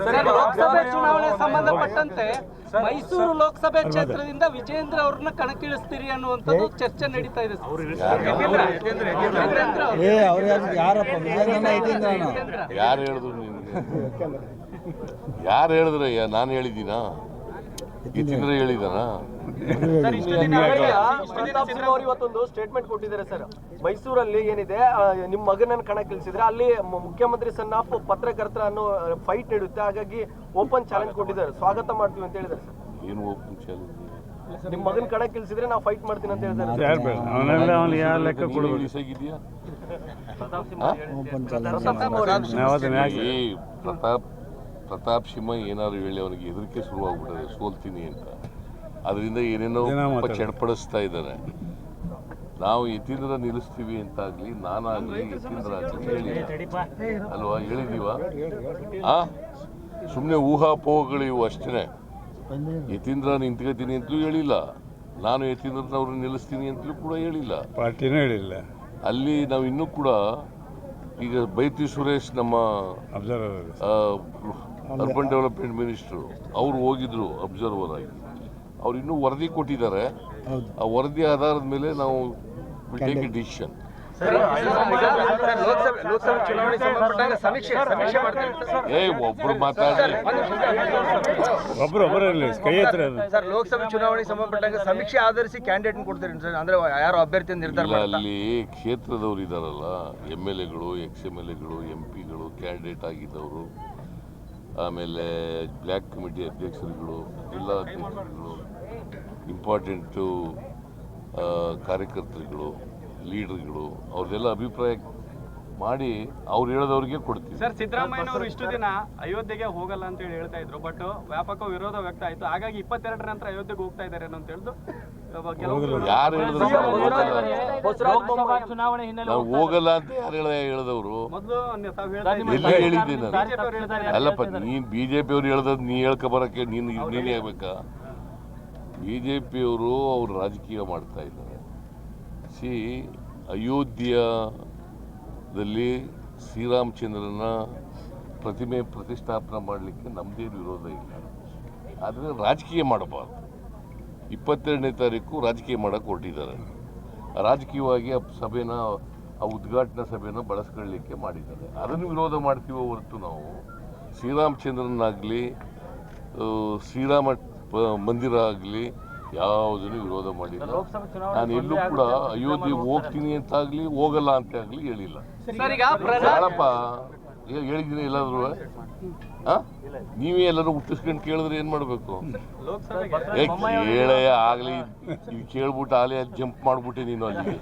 ಲೋಕಸಭೆ ಚುನಾವಣೆ ಸಂಬಂಧಪಟ್ಟಂತೆ ಮೈಸೂರು ಲೋಕಸಭೆ ಕ್ಷೇತ್ರದಿಂದ ವಿಜೇಂದ್ರ ಅವ್ರನ್ನ ಕಣಕ್ಕಿಳಿಸ್ತೀರಿ ಅನ್ನುವಂಥದ್ದು ಚರ್ಚೆ ನಡೀತಾ ಇದೆ. ಯಾರು ಹೇಳಿದ್ರೆ ನಾನು ಹೇಳಿದ್ದೀನಾ? ಯತೀಂದ್ರ ಹೇಳಿದಾನ? ಪ್ರತಾಪ್ ಸಿಂಹ ಅವರು ಇವತ್ತೊಂದು ಸ್ಟೇಟ್ಮೆಂಟ್ ಕೊಟ್ಟಿದ್ದಾರೆ ಸರ್. ಮೈಸೂರಲ್ಲಿ ಏನಿದೆ ನಿಮ್ಮ ಮಗನನ್ನು ಕಣಕ್ಕಿಳಿಸಿದ್ರೆ ಅಲ್ಲಿ ಮುಖ್ಯಮಂತ್ರಿ ಸನ್ ಆಫ್ ಪತ್ರಕರ್ತರ ಅನ್ನೋ ಫೈಟ್ ನೀಡುತ್ತೆ, ಹಾಗಾಗಿ ಓಪನ್ ಚಾಲೆಂಜ್ ಕೊಟ್ಟಿದ್ದಾರೆ, ಸ್ವಾಗತ ಮಾಡ್ತೀವಿ ಅಂತ ಹೇಳಿದ್ದಾರೆ ಸರ್. ಏನು ಓಪನ್ ಚಾಲೆಂಜ್? ನಿಮ್ಮ ಮಗನ ಕಣಕ್ಕಿಳಿಸಿದ್ರೆ ನಾವು ಫೈಟ್ ಮಾಡ್ತೀನಿ ಅಂತ ಹೇಳಿದ್ದಾರೆ. ಪ್ರತಾಪ್ ಸಿಂಹ ಏನಾದ್ರು ಹೇಳಿ ಅವನಿಗೆ ಹೆದರಿಕೆ ಶುರುವಾಗ್ಬಿಟ್ಟಿದೆ, ಸೋಲ್ತೀನಿ ಅಂತ. ಅದರಿಂದ ಏನೇನೋ ಚಡ್ಪಡಿಸ್ತಾ ಇದ್ದಾರೆ. ನಾವು ಯತೀಂದ್ರ ನಿಲ್ಲಿಸ್ತೀವಿ ಅಂತಾಗ್ಲಿ, ನಾನಾಗ್ಲಿ ಯತೀಂದ್ರ ಆಗ್ಲಿ ಹೇಳಿಲ್ಲ ಅಲ್ವಾ? ಹೇಳಿದೀವ? ಸುಮ್ಮನೆ ಊಹಾಪೋಹಗಳಿವು ಅಷ್ಟೇ. ಯತೀಂದ್ರ ನಿಂತ್ಕೋತೀನಿ ಅಂತಲೂ ಹೇಳಿಲ್ಲ, ನಾನು ಯತೀಂದ್ರನವ್ರನ್ನ ನಿಲ್ಲಿಸ್ತೀನಿ ಅಂತಲೂ ಕೂಡ ಹೇಳಿಲ್ಲ, ಪಾರ್ಟಿನೂ ಹೇಳಿಲ್ಲ. ಅಲ್ಲಿ ನಾವು ಇನ್ನೂ ಕೂಡ ಈಗ ಬೈತಿ ಸುರೇಶ್ ನಮ್ಮ ಅರ್ಬನ್ ಡೆವಲಪ್ಮೆಂಟ್ ಮಿನಿಸ್ಟ್ರು ಅವರು ಹೋಗಿದ್ರು ಅಬ್ಸರ್ವರ್ ಆಗಿ. ಅವ್ರು ಇನ್ನೂ ವರದಿ ಕೊಟ್ಟಿದ್ದಾರೆ. ಆ ವರದಿ ಆಧಾರದ ಮೇಲೆ ನಾವು ಟೇಕ್ ಎ ಡಿಸಿಷನ್. ಒಬ್ರು ಮಾತಾಡಿ ಲೋಕಸಭೆ ಚುನಾವಣೆ ಸಂಬಂಧಪಟ್ಟಾಗ ಸಮೀಕ್ಷೆ ಆಧರಿಸಿ ಕ್ಯಾಂಡಿಡೇಟ್ ಕೊಡ್ತಾರೆ ಸರ್, ಅಂದ್ರೆ ಯಾರು ಅಭ್ಯರ್ಥಿ ನಿರ್ಧಾರ? ಅಲ್ಲಿ ಕ್ಷೇತ್ರದವರು ಇದಾರಲ್ಲ, MLAಗಳು, XMLAಗಳು, MP ಗಳು, ಕ್ಯಾಂಡಿಡೇಟ್ ಆಗಿದ್ದವರು, ಆಮೇಲೆ ಬ್ಲ್ಯಾಕ್ ಕಮಿಟಿ ಅಧ್ಯಕ್ಷರುಗಳು, ಜಿಲ್ಲಾ ಅಧ್ಯಕ್ಷರುಗಳು, ಇಂಪಾರ್ಟೆಂಟು ಕಾರ್ಯಕರ್ತರುಗಳು, ಲೀಡರ್ಗಳು, ಅವ್ರದ್ದೆಲ್ಲ ಅಭಿಪ್ರಾಯ ಮಾಡಿ ಅವ್ರು ಹೇಳೋದವ್ರಿಗೆ ಕೊಡ್ತೀವಿ. ಸರ್, ಸಿದ್ದರಾಮಯ್ಯನವರು ಇಷ್ಟು ದಿನ ಅಯೋಧ್ಯೆಗೆ ಹೋಗಲ್ಲ ಅಂತ ಹೇಳಿ ಹೇಳ್ತಾ ಇದ್ರು, ಬಟ್ ವ್ಯಾಪಕ ವಿರೋಧ ವ್ಯಕ್ತ ಆಯ್ತು. ಹಾಗಾಗಿ 22ರ ನಂತರ ಅಯೋಧ್ಯೆಗೆ ಹೋಗ್ತಾ ಇದ್ದಾರೆ ಅಂತ ಹೇಳಿದ್ರು. ಯಾರು ಹೇಳಿದ್ರು ಚುನಾವಣೆ ಹಿನ್ನೆಲೆ ನಾವು ಹೋಗಲ್ಲ ಅಂತ? ಯಾರು ಹೇಳಿದವರು? ಎಲ್ಲಿ ಹೇಳಿದ್ದೀನಿ ನಾನು? ಅಲ್ಲಪ್ಪ, ನೀನ್ BJP ಅವ್ರು ಹೇಳ್ದದ್ ನೀ ಹೇಳ್ಕೊಬರಕ್ಕೆ ನೀನೇ ಆಗ್ಬೇಕಾ? BJP ಅವರು ಅವ್ರು ರಾಜಕೀಯ ಮಾಡ್ತಾ ಇದ್ದಾರೆ. ಅಯೋಧ್ಯದಲ್ಲಿ ಶ್ರೀರಾಮಚಂದ್ರನ ಪ್ರತಿಮೆ ಪ್ರತಿಷ್ಠಾಪನೆ ಮಾಡಲಿಕ್ಕೆ ನಮ್ಮದೇನು ವಿರೋಧ ಇಲ್ಲ, ಆದರೆ ರಾಜಕೀಯ ಮಾಡಬಾರ್ದು. 22ನೇ ತಾರೀಕು ರಾಜಕೀಯ ಮಾಡೋಕ್ಕೆ ಹೊರಟಿದ್ದಾರೆ. ರಾಜಕೀಯವಾಗಿ ಆ ಸಭೆನ, ಆ ಉದ್ಘಾಟನಾ ಸಭೆನ ಬಳಸ್ಕೊಳ್ಳಲಿಕ್ಕೆ ಮಾಡಿದ್ದಾರೆ. ಅದನ್ನು ವಿರೋಧ ಮಾಡ್ತೀವೋ ಹೊರತು ನಾವು ಶ್ರೀರಾಮಚಂದ್ರನಾಗಲಿ ಶ್ರೀರಾಮ ಮಂದಿರ ಆಗಲಿ ಯಾವುದನ್ನು ವಿರೋಧ ಮಾಡಿಲ್ಲ. ನಾನು ಎಲ್ಲೂ ಕೂಡ ಅಯೋಧ್ಯೆಗೆ ಹೋಗ್ತೀನಿ ಅಂತಾಗಲಿ ಹೋಗಲ್ಲ ಅಂತ ಆಗಲಿ ಹೇಳಿಲ್ಲ. ಯಾರಪ್ಪ ಹೇಳಿದ್ದೀನಿ ಎಲ್ಲಾದ್ರು? ನೀವೇ ಎಲ್ಲರೂ ಹುಟ್ಟಿಸ್ಕೊಂಡು ಕೇಳಿದ್ರೆ ಏನು ಮಾಡಬೇಕು? ಕೇಳೇ ಆಗಲಿ, ಇದು ಕೇಳ್ಬಿಟ್ಟು ಆಲೇ ಜಂಪ್ ಮಾಡಿಬಿಟ್ಟೆ ನೀನು ಅಲ್ಲಿಗೆ.